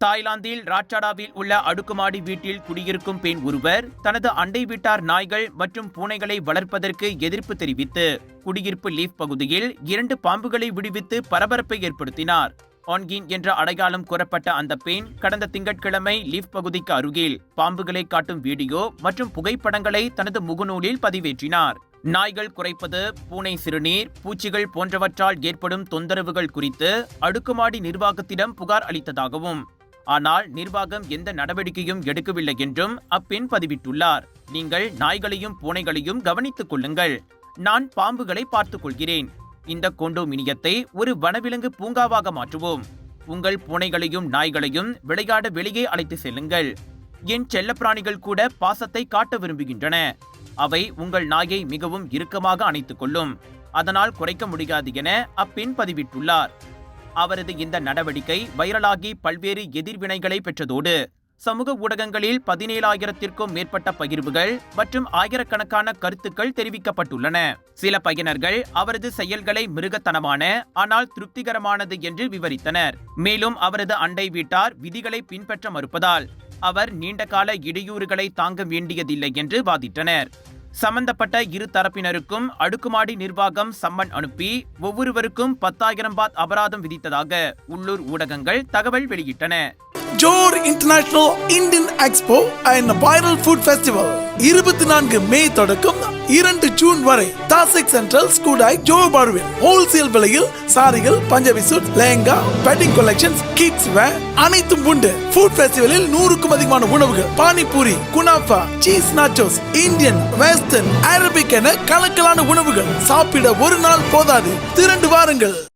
தாய்லாந்தில் ராச்சாடாவில் உள்ள அடுக்குமாடி வீட்டில் குடியிருக்கும் பெண் ஒருவர் தனது அண்டை வீட்டார் நாய்கள் மற்றும் பூனைகளை வளர்ப்பதற்கு எதிர்ப்பு தெரிவித்து குடியிருப்பு லீஃப் பகுதியில் 2 பாம்புகளை விடுவித்து பரபரப்பை ஏற்படுத்தினார். ஆன்கின் என்ற அடையாளம் கூறப்பட்ட அந்த பெண் கடந்த திங்கட்கிழமை லீஃப் பகுதிக்கு அருகில் பாம்புகளை காட்டும் வீடியோ மற்றும் புகைப்படங்களை தனது முகநூலில் பதிவேற்றினார். நாய்கள் குறைப்பது, பூனை சிறுநீர், பூச்சிகள் போன்றவற்றால் ஏற்படும் தொந்தரவுகள் குறித்து அடுக்குமாடி நிர்வாகத்திடம் புகார் அளித்ததாகவும், ஆனால் நிர்வாகம் எந்த நடவடிக்கையும் எடுக்கவில்லை என்றும் அப்பெண் பதிவிட்டுள்ளார். நீங்கள் நாய்களையும் பூனைகளையும் கவனித்துக் கொள்ளுங்கள். நான் பாம்புகளை பார்த்துக் கொள்கிறேன். இந்த கோண்டோமினியத்தை ஒரு வனவிலங்கு பூங்காவாக மாற்றுவோம். உங்கள் பூனைகளையும் நாய்களையும் விளையாட வெளியே அழைத்து செல்லுங்கள். என் செல்லப்பிராணிகள் கூட பாசத்தை காட்ட விரும்புகின்றன. அவை உங்கள் நாயை மிகவும் இறுக்கமாக அணைத்துக் கொள்ளும். அதனால் குறைக்க முடியாது என அப்பெண் பதிவிட்டுள்ளார். அவரது இந்த நடவடிக்கை வைரலாகி பல்வேறு எதிர்வினைகளை பெற்றதோடு சமூக ஊடகங்களில் 17,000த்திற்கும் மேற்பட்ட பகிர்வுகள் மற்றும் ஆயிரக்கணக்கான கருத்துக்கள் தெரிவிக்கப்பட்டுள்ளன. சில பயனர்கள் அவரது செயல்களை மிருகத்தனமான ஆனால் திருப்திகரமானது என்று விவரித்தனர். மேலும் அவரது அண்டை வீட்டார் விதிகளை பின்பற்ற மறுப்பதால் அவர் நீண்டகால இடையூறுகளை தாங்க வேண்டியதில்லை என்று வாதிட்டனர். சம்பந்தப்பட்ட இரு தரப்பினருக்கும் அடுக்குமாடி நிர்வாகம் சம்மன் அனுப்பி ஒவ்வொருவருக்கும் 10,000 பாத் அபராதம் விதித்ததாக உள்ளூர் ஊடகங்கள் தகவல் வெளியிட்டன. Johor international Indian expo and viral food festival 24 மே தொடக்கம் 2 ஜூன் வரை தாசிக் சென்ட்ரல் ஸ்கூடாய் ஜோர் பார்வில் ஹோல்சேல் விலையில் சாரிகள், Punjabi suit, lehenga, wedding collections, kids wear அனைத்தும் உண்டு. ஃபுட் ஃபெஸ்டிவலில் 100க்கும் அதிகமான உணவுகள், பானிபூரி, குனாஃபா, cheese nachos, Indian, western, Arabic என கலக்கலான உணவுகள். சாப்பிட ஒரு நாள் போதாது, திரண்டு வாருங்கள்.